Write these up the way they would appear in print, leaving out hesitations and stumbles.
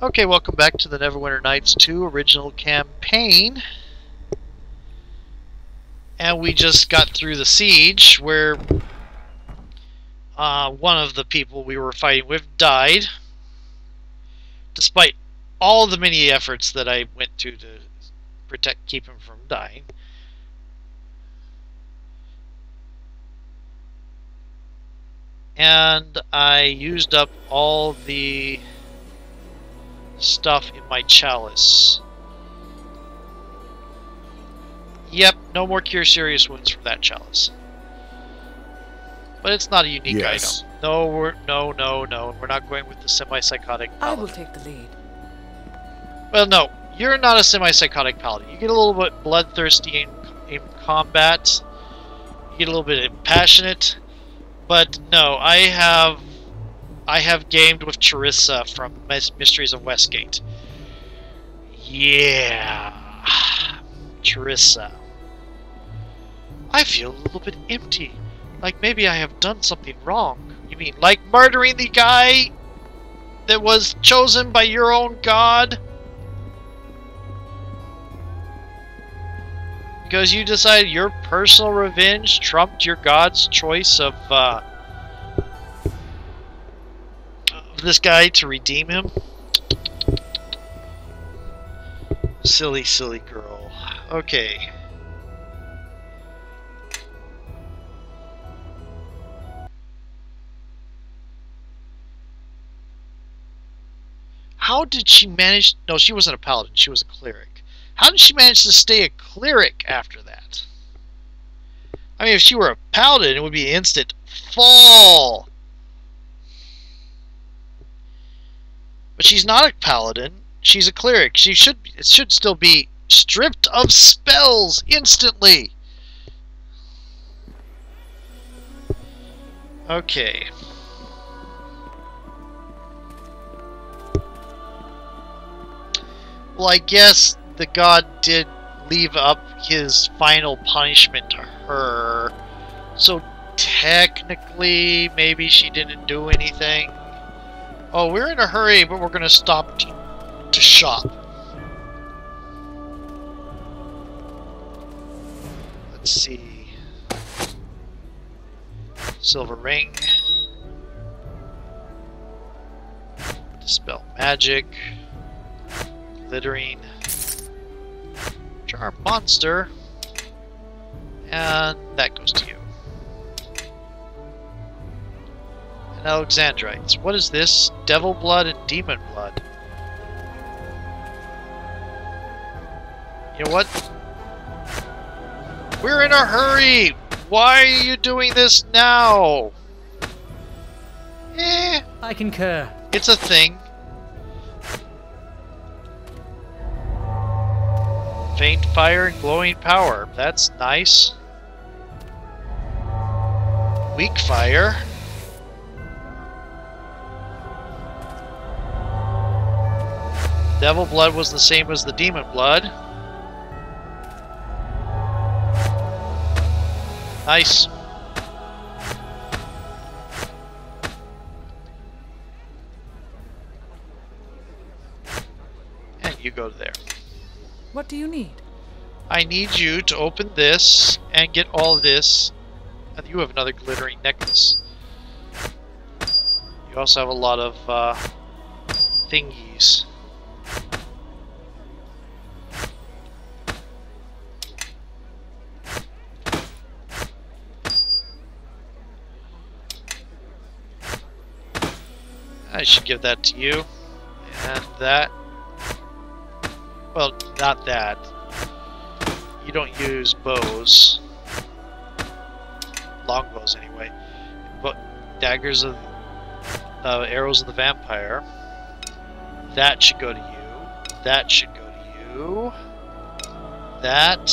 Okay, welcome back to the NwN2 original campaign. And we just got through the siege where one of the people we were fighting with died, despite all the many efforts that I went to keep him from dying. And I used up all the stuff in my chalice. Yep, no more cure serious wounds from that chalice. But it's not a unique item. No, we're not going with the semi-psychotic paladin. I will take the lead. Well, no, you're not a semi-psychotic paladin. You get a little bit bloodthirsty in combat. You get a little bit impassionate. But no, I have gamed with Charissa from Mysteries of Westgate. Yeah, Charissa. I feel a little bit empty. Like maybe I have done something wrong. You mean like murdering the guy that was chosen by your own god? Because you decided your personal revenge trumped your god's choice of this guy to redeem him? Silly, silly girl. Okay. How did she manage... No, she wasn't a paladin. She was a cleric. How did she manage to stay a cleric after that? I mean, if she were a paladin, it would be instant fall. But she's not a paladin. She's a cleric. It should still be stripped of spells instantly. Okay. Well, I guess the god did leave up his final punishment to her. So technically, maybe she didn't do anything. Oh, we're in a hurry, but we're going to stop to shop. Let's see. Silver ring. Dispel magic. Glittering. Charm monster. And that goes to you. Alexandrites. What is this? Devil blood and demon blood. You know what? We're in a hurry! Why are you doing this now? I concur. It's a thing. Faint fire and glowing power. That's nice. Weak fire. Devil blood was the same as the demon blood. Nice. And you go there. What do you need? I need you to open this and get all of this. And you have another glittering necklace. You also have a lot of thingies. I should give that to you. And that. Well, not that. You don't use bows. Longbows, anyway. But daggers of arrows of the vampire. That should go to you. That should go to you. That.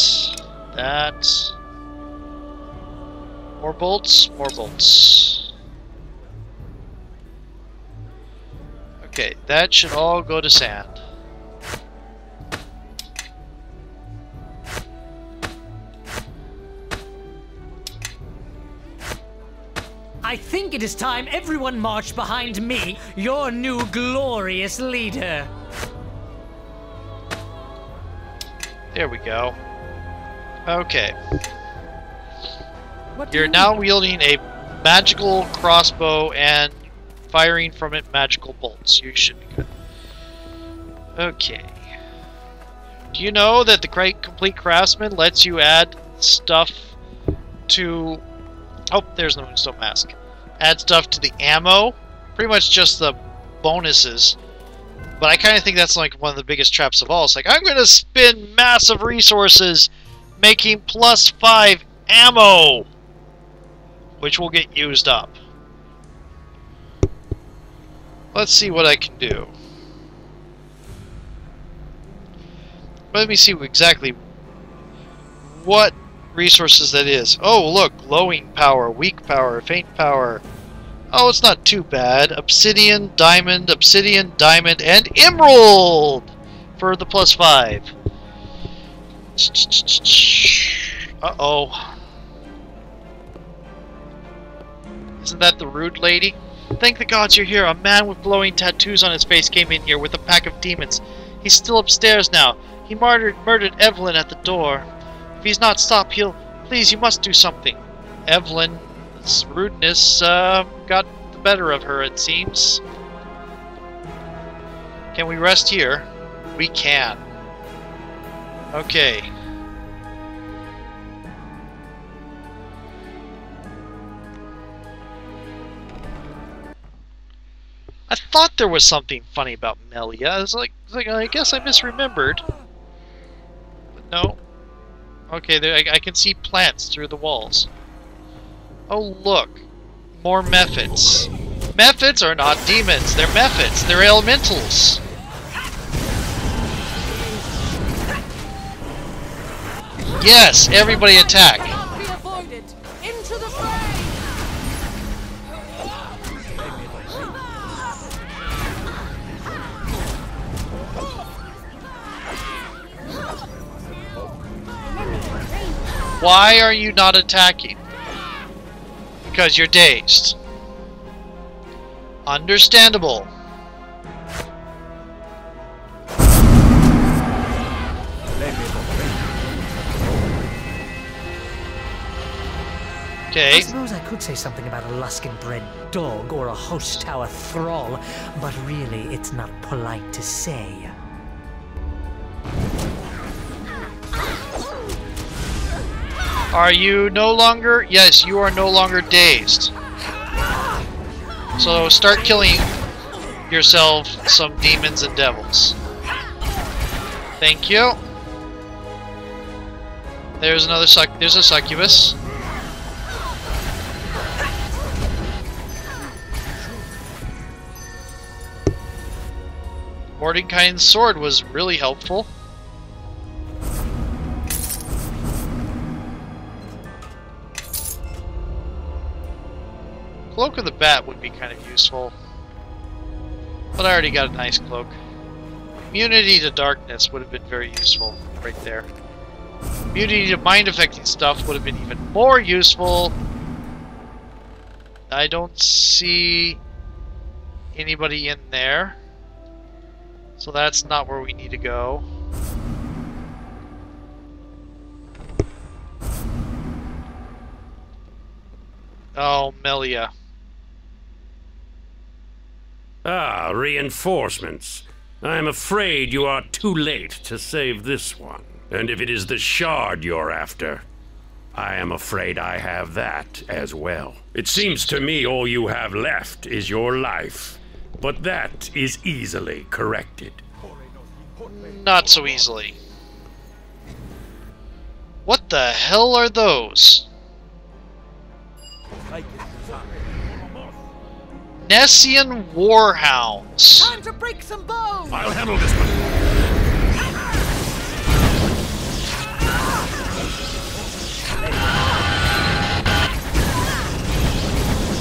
More bolts. More bolts. Okay, that should all go to sand. I think think it is time everyone marched behind me, your new glorious leader. There we go. Okay. What do You're you now need? wielding a magical crossbow and firing from it magical bolts. You should be good. Okay. Do you know that the Complete Craftsman lets you add stuff to... Oh, there's the Moonstone Mask. Add stuff to the ammo. Pretty much just the bonuses. But I kind of think that's like one of the biggest traps of all. It's like, I'm going to spend massive resources making +5 ammo, which will get used up. Let's see what I can do. Let me see exactly what resources that is. Oh, look, glowing power, weak power, faint power. Oh, it's not too bad. Obsidian, diamond, and emerald for the +5. Uh-oh. Isn't that the rude lady? Thank the gods you're here. A man with glowing tattoos on his face came in here with a pack of demons. He's still upstairs now. He murdered Evelyn at the door. If he's not stopped, he'll... Please, you must do something. Evelyn's rudeness got the better of her, it seems. Can we rest here? We can. Okay. I thought there was something funny about Melia. I was like I guess I misremembered. But no. Okay, there, I can see plants through the walls. Oh, look. More methods. Methods are not demons. They're methods. They're elementals. Yes, everybody attack. Cannot be avoided. Into the fray. Why are you not attacking? Because you're dazed. Understandable. Okay. I suppose I could say something about a Luskin-bred dog or a host tower thrall, but really it's not polite to say. Are you no longer... Yes, you are no longer dazed. So start killing yourself some demons and devils. Thank you. There's another there's a succubus. Mordecai's sword was really helpful. Cloak of the Bat would be kind of useful. But I already got a nice cloak. Immunity to darkness would have been very useful right there. Immunity to mind affecting stuff would have been even more useful. I don't see anybody in there. So that's not where we need to go. Oh, Melia. Ah, reinforcements. I am afraid you are too late to save this one. And if it is the shard you're after, I am afraid I have that as well. It seems to me all you have left is your life, but that is easily corrected. Not so easily. What the hell are those? Nessian Warhounds. Time to break some bones. I'll handle this one.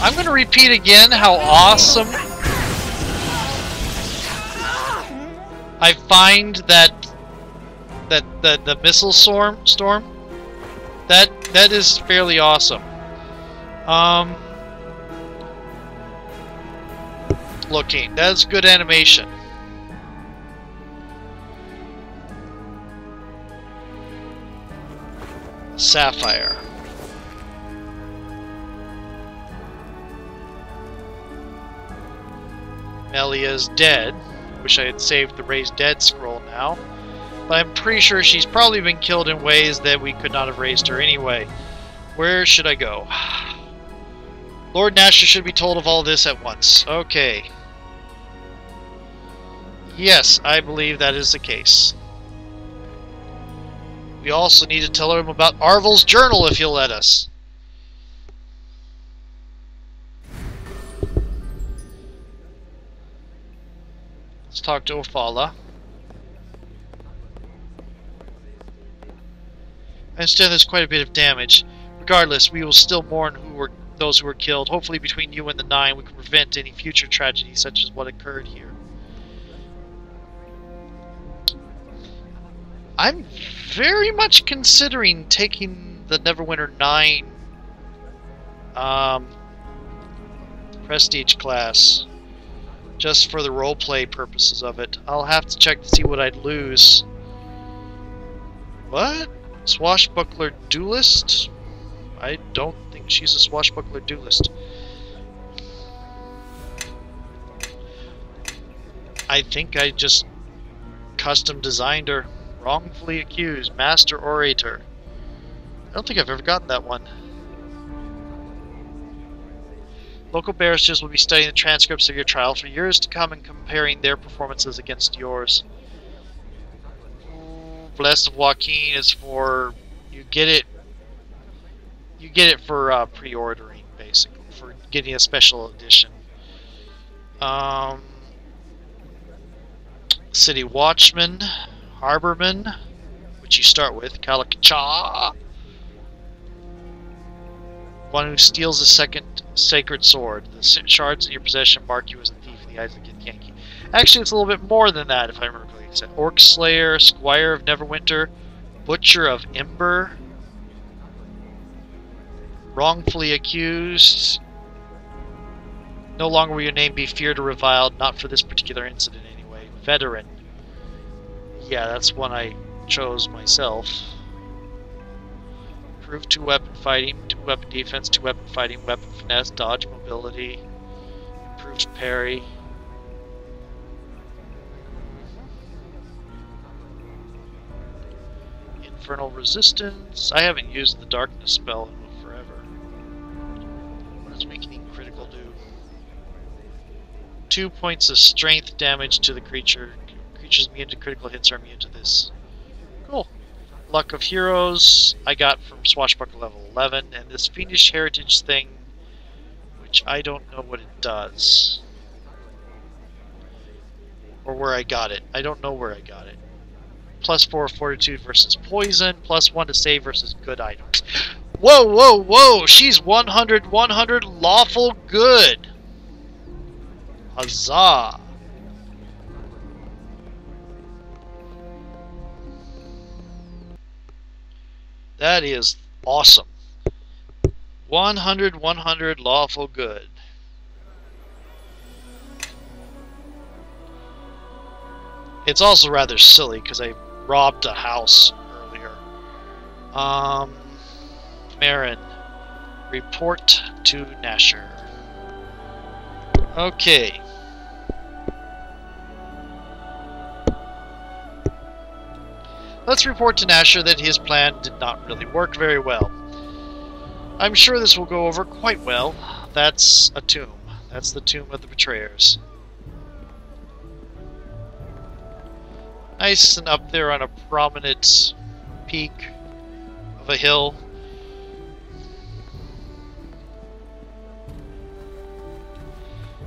I'm going to repeat again how awesome I find that the missile storm that is fairly awesome. looking. That's good animation. Sapphire. Melia's dead. Wish I had saved the raised dead scroll now. But I'm pretty sure she's probably been killed in ways that we could not have raised her anyway. Where should I go? Lord Nasher should be told of all this at once. Okay. Yes, I believe that is the case. We also need to tell him about Arvel's journal if he'll let us. Let's talk to Ophala. I understand there's quite a bit of damage. Regardless, we will still mourn those who were killed. Hopefully between you and the Nine we can prevent any future tragedy such as what occurred here. I'm very much considering taking the Neverwinter 9 prestige class just for the roleplay purposes of it. I'll have to check to see what I'd lose. What? Swashbuckler duelist? I don't think she's a swashbuckler duelist. I think I just custom designed her. Wrongfully accused. Master orator. I don't think I've ever gotten that one. Local barristers will be studying the transcripts of your trial for years to come and comparing their performances against yours. Blessed of Joaquin is for you get it for pre-ordering, basically, for getting a special edition. City Watchman, Harborman, which you start with, Kalakacha. One who steals a second sacred sword. The shards in your possession mark you as a thief in the eyes of the Yankee. Actually, it's a little bit more than that, if I remember correctly. It's Orc Slayer, Squire of Neverwinter, Butcher of Ember, wrongfully accused. No longer will your name be feared or reviled, not for this particular incident anyway. Veteran. Yeah, that's one I chose myself. Improved 2-weapon fighting, 2-weapon defense, 2-weapon fighting, weapon finesse, dodge, mobility, improved parry. Infernal resistance. I haven't used the darkness spell in forever. What does weakening critical do? 2 points of strength damage to the creature. Creatures immune to critical hits are immune to this. Cool. Luck of Heroes I got from Swashbuckler level 11, and this Fiendish Heritage thing, which I don't know what it does. Or where I got it. I don't know where I got it. +4 fortitude versus poison, +1 to save versus good items. Whoa, whoa, whoa! She's 100, 100 lawful good! Huzzah! That is awesome. 100, 100 lawful good. It's also rather silly because I robbed a house earlier. Meren. Report to Nasher. Okay. Let's report to Nasher that his plan did not really work very well. I'm sure this will go over quite well. That's a tomb. That's the tomb of the betrayers. Nice and up there on a prominent peak of a hill.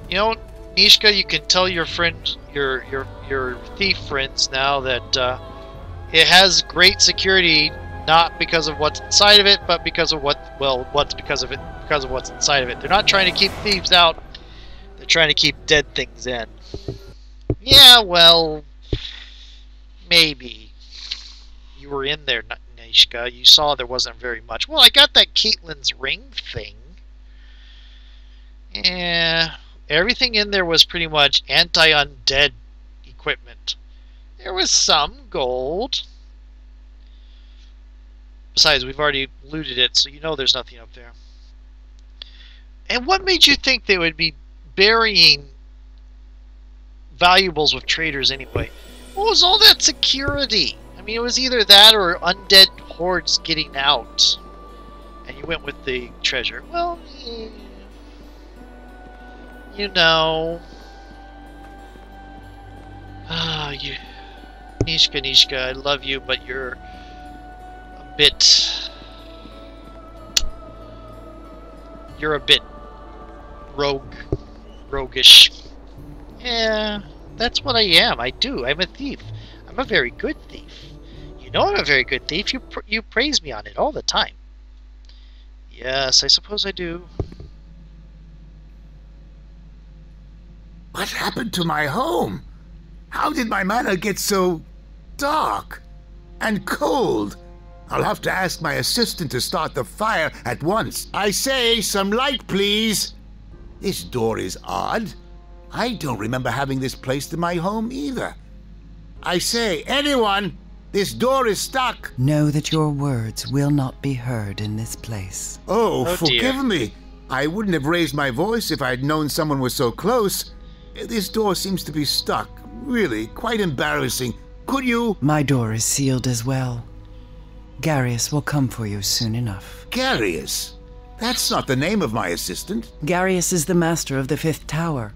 You know, Nishka, you can tell your friend, your thief friends now that it has great security, not because of what's inside of it, but because of because of what's inside of it. They're not trying to keep thieves out; they're trying to keep dead things in. Yeah, well, maybe you were in there, Nishka. You saw there wasn't very much. Well, I got that Caitlyn's ring thing. Yeah. Everything in there was pretty much anti-undead equipment. There was some gold. Besides, we've already looted it, so you know there's nothing up there. And what made you think they would be burying valuables with traders anyway? What was all that security? I mean, it was either that or undead hordes getting out. And you went with the treasure. Well, you know. You... Nishka, I love you, but you're a bit... You're a bit roguish. Yeah, that's what I am. I'm a thief. I'm a very good thief. You know I'm a very good thief. You praise me on it all the time. Yes, I suppose I do. What happened to my home? How did my manor get so dark and cold? I'll have to ask my assistant to start the fire at once. I say, some light, please. This door is odd. I don't remember having this placed in my home either. I say, anyone, this door is stuck. Know that your words will not be heard in this place. Oh, dear. forgive me. I wouldn't have raised my voice if I'd known someone was so close. This door seems to be stuck. Really, quite embarrassing. Could you... My door is sealed as well. Garius will come for you soon enough. Garius? That's not the name of my assistant. Garius is the master of the Fifth Tower,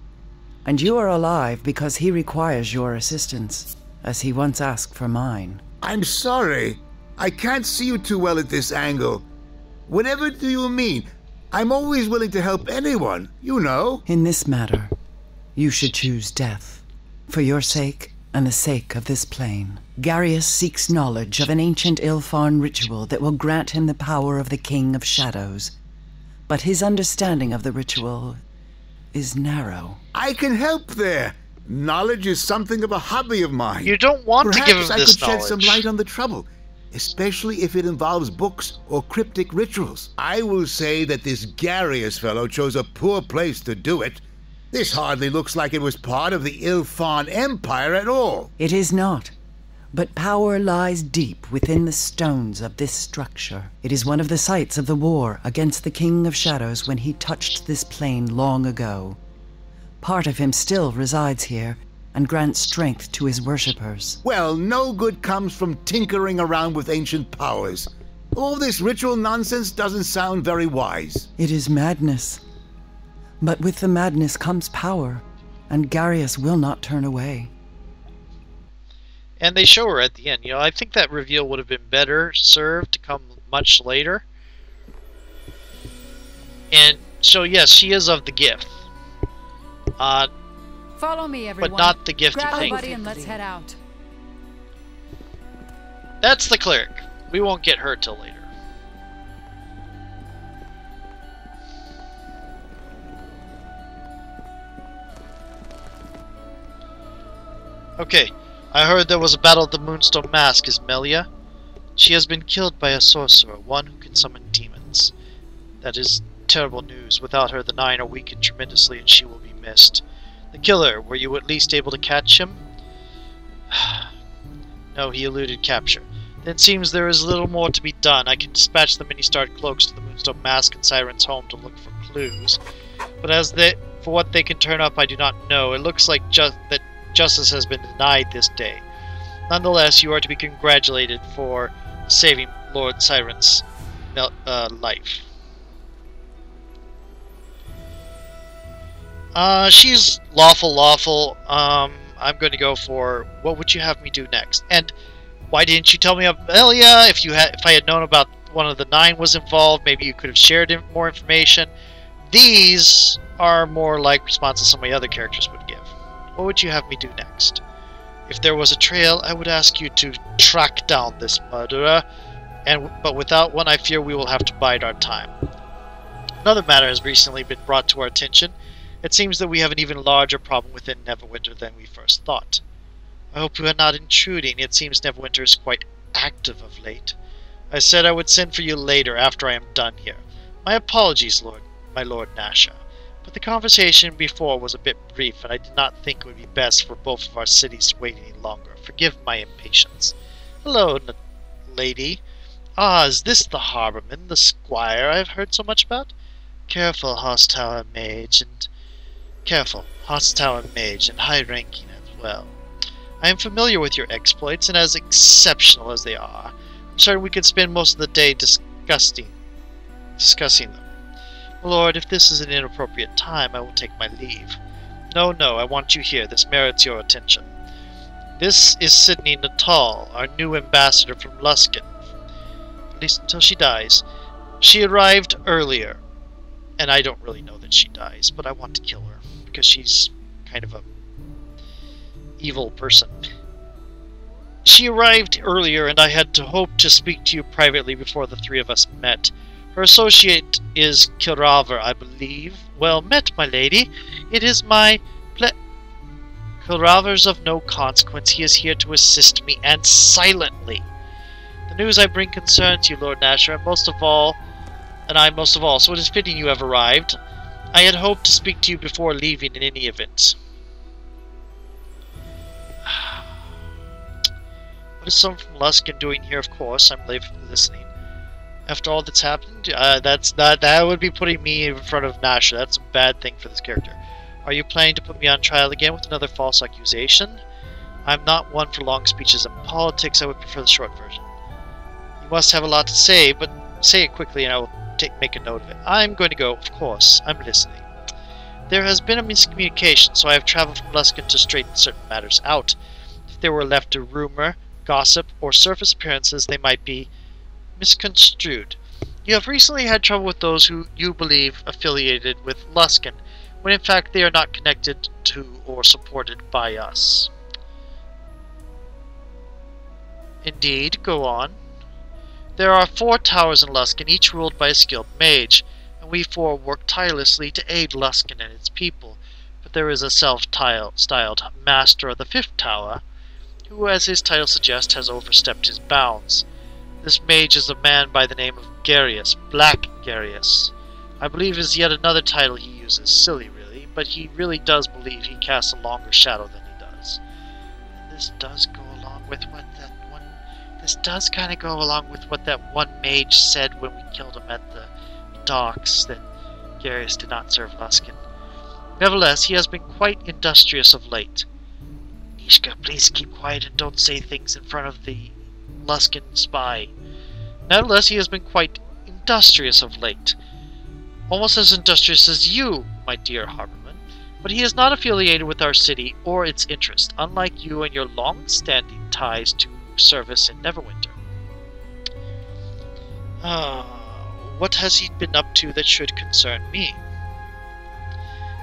and you are alive because he requires your assistance, as he once asked for mine. I'm sorry. I can't see you too well at this angle. Whatever do you mean? I'm always willing to help anyone, you know. In this matter, you should choose death, for your sake and the sake of this plane. Garius seeks knowledge of an ancient Ilfarn ritual that will grant him the power of the King of Shadows. But his understanding of the ritual is narrow. I can help there. Knowledge is something of a hobby of mine. You don't want to give him Perhaps I this could shed some light on the trouble, especially if it involves books or cryptic rituals. I will say that this Garius fellow chose a poor place to do it. This hardly looks like it was part of the Ilfarn Empire at all. It is not. But power lies deep within the stones of this structure. It is one of the sites of the war against the King of Shadows when he touched this plane long ago. Part of him still resides here and grants strength to his worshippers. Well, no good comes from tinkering around with ancient powers. All this ritual nonsense doesn't sound very wise. It is madness. But with the madness comes power, and Garius will not turn away. And they show her at the end. You know, I think that reveal would have been better served to come much later. And so, yes, she is of the gift. Follow me, everyone. But not the gifted Grab thing. a buddy and let's head out. That's the cleric. We won't get her till later. Okay, I heard there was a battle at the Moonstone Mask. Is Melia? She has been killed by a sorcerer, one who can summon demons. That is terrible news. Without her, the Nine are weakened tremendously, and she will be missed. The killer, were you at least able to catch him? No, he eluded capture. Then it seems there is little more to be done. I can dispatch the mini-starred cloaks to the Moonstone Mask and Siren's home to look for clues. But for what they can turn up, I do not know. It looks like that justice has been denied this day. Nonetheless, you are to be congratulated for saving Lord Siren's life. She's lawful. I'm going to go for what would you have me do next? And why didn't you tell me about Melia? If I had known about one of the Nine was involved, maybe you could have shared more information. These are more like responses some of my other characters would give. What would you have me do next? If there was a trail, I would ask you to track down this murderer, but without one, I fear we will have to bide our time. Another matter has recently been brought to our attention. It seems that we have an even larger problem within Neverwinter than we first thought. I hope you are not intruding. It seems Neverwinter is quite active of late. I said I would send for you later after I am done here. My apologies, my Lord Nasha, But the conversation before was a bit brief, and I did not think it would be best for both of our cities to wait any longer. Forgive my impatience. Hello, lady. Ah, is this the harborman, the squire I have heard so much about? Careful, hostile mage, and high-ranking as well. I am familiar with your exploits, and as exceptional as they are, I'm certain we could spend most of the day discussing them. Lord, if this is an inappropriate time, I will take my leave. No, I want you here. This merits your attention. This is Sydney Natal, our new ambassador from Luskan. At least until she dies. She arrived earlier, and I don't really know that she dies, but I want to kill her, because she's kind of a evil person. She arrived earlier, and I had hoped to speak to you privately before the three of us met. Her associate is Kilraver, I believe. Well met, my lady. It is my Kilraver's of no consequence. He is here to assist me, and silently. The news I bring concerns you, Lord Nasher, and I most of all, so it is fitting you have arrived. I had hoped to speak to you before leaving in any event. What is someone from Luskan doing here? Of course, I'm listening. After all that's happened, that would be putting me in front of Nasher. That's a bad thing for this character. Are you planning to put me on trial again with another false accusation? I'm not one for long speeches in politics. I would prefer the short version. You must have a lot to say, but say it quickly and I will make a note of it. I'm going to go, of course. I'm listening. There has been a miscommunication, so I have traveled from Luskan to straighten certain matters out. If they were left to rumor, gossip, or surface appearances, they might be misconstrued. You have recently had trouble with those who you believe affiliated with Luskan, when in fact they are not connected to or supported by us. Indeed, go on. There are 4 towers in Luskan, each ruled by a skilled mage, and we 4 work tirelessly to aid Luskan and its people. But there is a self-styled master of the 5th tower, who, as his title suggests, has overstepped his bounds. This mage is a man by the name of Garius, Black Garius. I believe is yet another title he uses. Silly, really, but he really does believe he casts a longer shadow than he does. And this does go along with what that one... This does kind of go along with what that one mage said when we killed him at the docks, that Garius did not serve Luskan. Nevertheless, he has been quite industrious of late. Nishka, please keep quiet and don't say things in front of the Luskan spy. Nevertheless, he has been quite industrious of late. Almost as industrious as you, my dear Harborman. But he is not affiliated with our city or its interest, unlike you and your long-standing ties to service in Neverwinter. What has he been up to that should concern me?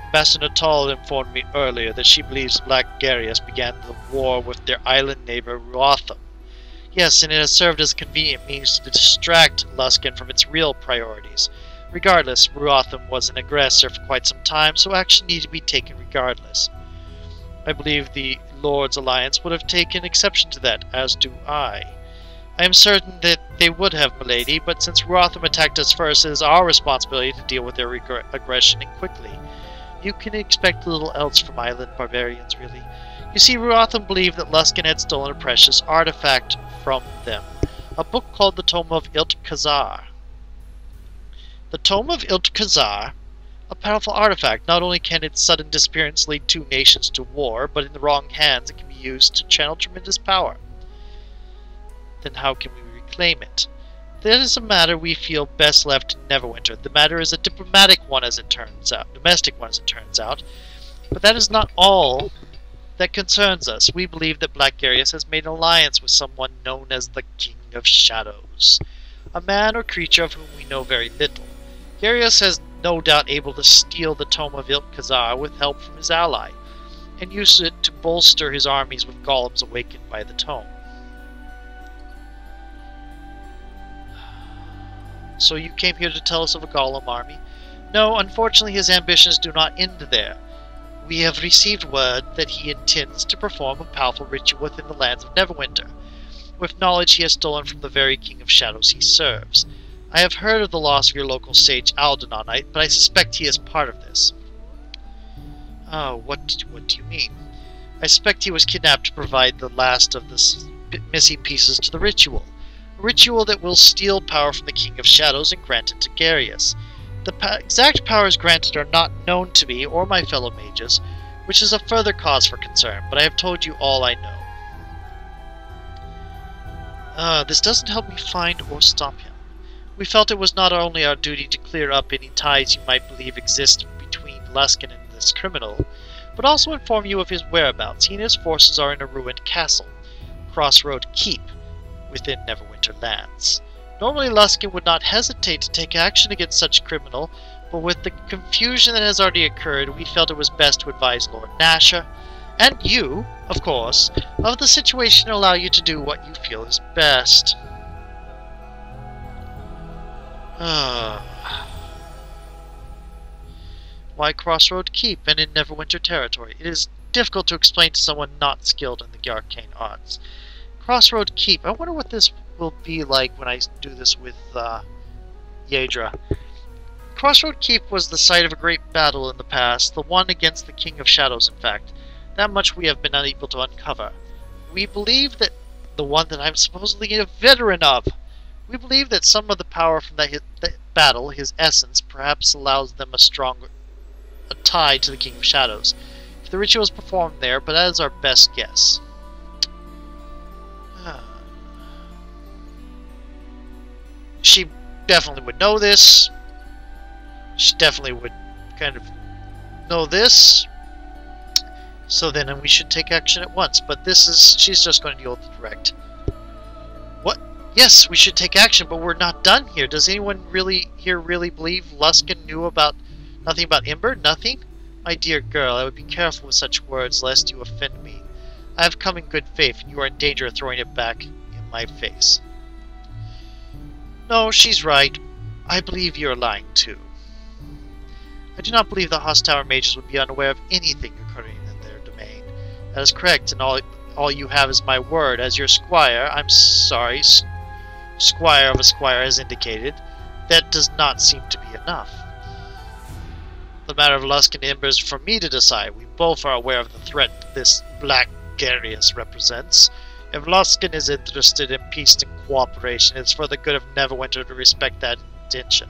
Ambassador Natal informed me earlier that she believes Black Garius began the war with their island neighbor Ruatham. Yes, and it has served as a convenient means to distract Luskan from its real priorities. Regardless, Ruatham was an aggressor for quite some time, so action needed to be taken regardless. I believe the Lord's Alliance would have taken exception to that, as do I. I am certain that they would have, milady, but since Ruatham attacked us first, it is our responsibility to deal with their aggression and quickly. You can expect little else from island barbarians, really. You see, Ruatham believed that Luskan had stolen a precious artifact from them, a book called the Tome of Iltkazar. The Tome of Iltkazar? A powerful artifact. Not only can its sudden disappearance lead 2 nations to war, but in the wrong hands it can be used to channel tremendous power. Then how can we reclaim it? That is a matter we feel best left in Neverwinter. The matter is a domestic one as it turns out. But that is not all that concerns us. We believe that Black Garius has made an alliance with someone known as the King of Shadows, a man or creature of whom we know very little. Garius has no doubt able to steal the Tome of Iltkazar with help from his ally, and use it to bolster his armies with golems awakened by the tome. So you came here to tell us of a golem army? No, unfortunately his ambitions do not end there. We have received word that he intends to perform a powerful ritual within the lands of Neverwinter, with knowledge he has stolen from the very King of Shadows he serves. I have heard of the loss of your local sage Aldenonite, but I suspect he is part of this. Oh, what do you mean? I suspect he was kidnapped to provide the last of the missing pieces to the ritual. A ritual that will steal power from the King of Shadows and grant it to Garius. The exact powers granted are not known to me or my fellow mages, which is a further cause for concern, but I have told you all I know. This doesn't help me find or stop him. We felt it was not only our duty to clear up any ties you might believe exist between Luskin and this criminal, but also inform you of his whereabouts. He and his forces are in a ruined castle, Crossroad Keep, within Neverwinter lands. Normally Luskin would not hesitate to take action against such criminal, but with the confusion that has already occurred, we felt it was best to advise Lord Nasher, and you, of course, of the situation and allow you to do what you feel is best. Why Crossroad Keep and in Neverwinter territory? It is difficult to explain to someone not skilled in the arcane arts. Crossroad Keep. I wonder what this will be like when I do this with Yadra. Crossroad Keep was the site of a great battle in the past, the one against the King of Shadows, in fact. That much we have been unable to uncover. We believe that the one that I'm supposedly a veteran of. We believe that some of the power from that battle, his essence, perhaps allows them a tie to the King of Shadows. If the ritual is performed there, but that is our best guess. She definitely would know this. She definitely would kind of know this. So then we should take action at once. But she's just going to deal with the direct. What? Yes, we should take action, but we're not done here. Does anyone really believe Luskin knew nothing about Ember? Nothing? My dear girl, I would be careful with such words, lest you offend me. I have come in good faith, and you are in danger of throwing it back in my face. No, she's right. I believe you're lying, too. I do not believe the hostile mages would be unaware of anything occurring in their domain. That is correct, and all you have is my word. As your squire, I'm sorry, squire of a squire has indicated, that does not seem to be enough. The matter of Luskin Ember is for me to decide. We both are aware of the threat this Black Garius represents. If Luskin is interested in peace and cooperation, it's for the good of Neverwinter to respect that intention.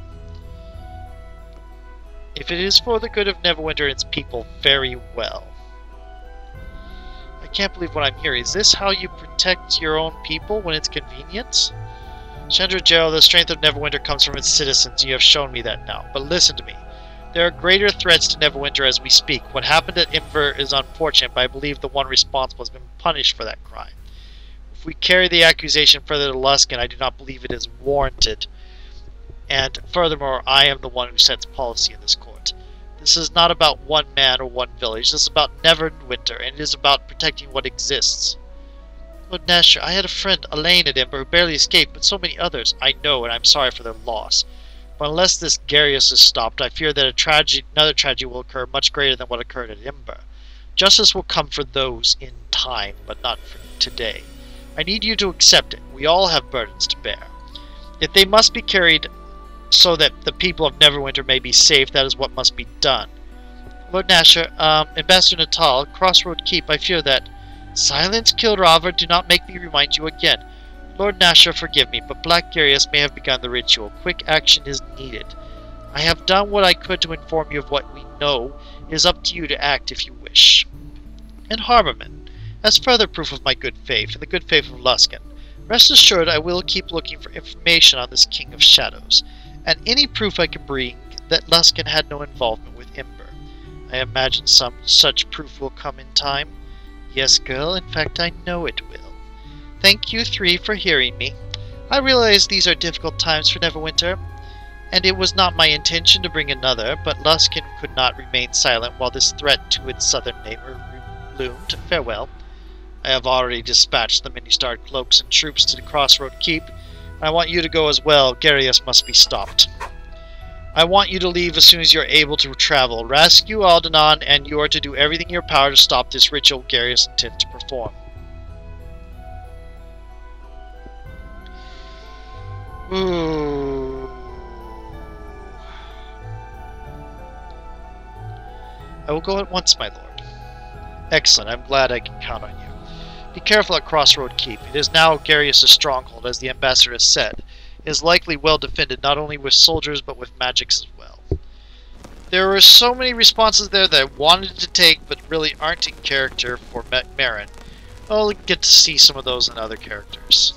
If it is for the good of Neverwinter and its people, very well. I can't believe what I'm hearing. Is this how you protect your own people when it's convenient? Chandra Gerald, the strength of Neverwinter comes from its citizens. You have shown me that now. But listen to me. There are greater threats to Neverwinter as we speak. What happened at Ember is unfortunate, but I believe the one responsible has been punished for that crime. If we carry the accusation further to Luskin, I do not believe it is warranted. And furthermore, I am the one who sets policy in this court. This is not about one man or one village. This is about Neverwinter, and it is about protecting what exists. Lord Nasher, I had a friend, Elaine at Ember, who barely escaped, but so many others. I know, and I'm sorry for their loss. But unless this Garius is stopped, I fear that another tragedy will occur much greater than what occurred at Ember. Justice will come for those in time, but not for today. I need you to accept it. We all have burdens to bear. If they must be carried so that the people of Neverwinter may be safe, that is what must be done. Lord Nasher, Ambassador Natal, Crossroad Keep, I fear that... Silence, Kildrava, do not make me remind you again. Lord Nasher, forgive me, but Black Garius may have begun the ritual. Quick action is needed. I have done what I could to inform you of what we know. It is up to you to act if you wish. And Harborman, as further proof of my good faith and the good faith of Luskin, rest assured I will keep looking for information on this King of Shadows, and any proof I can bring that Luskin had no involvement with Ember. I imagine some such proof will come in time. Yes, girl, in fact I know it will. Thank you three for hearing me. I realize these are difficult times for Neverwinter, and it was not my intention to bring another, but Luskin could not remain silent while this threat to its southern neighbor loomed. Farewell. I have already dispatched the many-starred cloaks and troops to the Crossroad Keep, and I want you to go as well. Garius must be stopped. I want you to leave as soon as you are able to travel. Rescue Aldenon, and you are to do everything in your power to stop this ritual Garius intends to perform. Ooh. I will go at once, my lord. Excellent, I'm glad I can count on you. Be careful at Crossroad Keep. It is now Garius' stronghold, as the ambassador has said. It is likely well defended, not only with soldiers, but with magics as well. There were so many responses there that I wanted to take, but really aren't in character for Meren. I'll get to see some of those in other characters.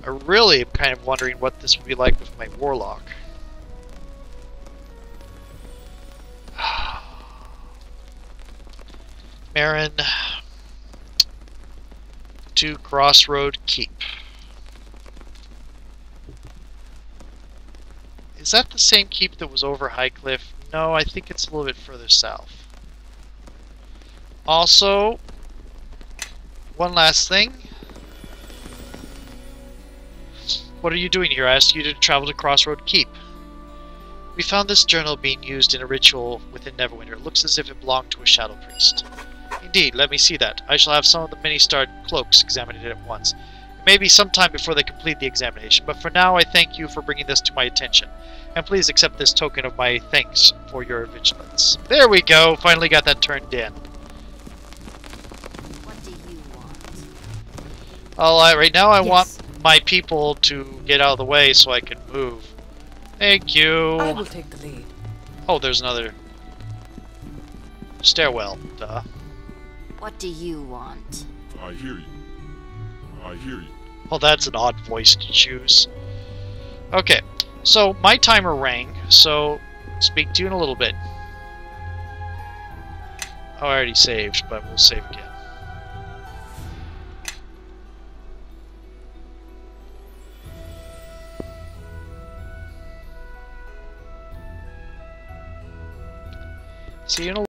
I really am kind of wondering what this would be like with my Warlock. Meren to Crossroad Keep. Is that the same keep that was over Highcliff? No, I think it's a little bit further south. Also, one last thing. What are you doing here? I asked you to travel to Crossroad Keep. We found this journal being used in a ritual within Neverwinter. It looks as if it belonged to a shadow priest. Indeed, let me see that. I shall have some of the many-starred cloaks examine it at once. It may be some time before they complete the examination, but for now I thank you for bringing this to my attention. And please accept this token of my thanks for your vigilance. There we go! Finally got that turned in. What do you want? Alright, right now I want my people to get out of the way so I can move. Thank you! I will take the lead. Oh, there's another stairwell. Duh. What do you want? I hear you. I hear you. Well, that's an odd voice to choose. Okay, so my timer rang, so speak to you in a little bit. Oh, I already saved, but we'll save again. See you in a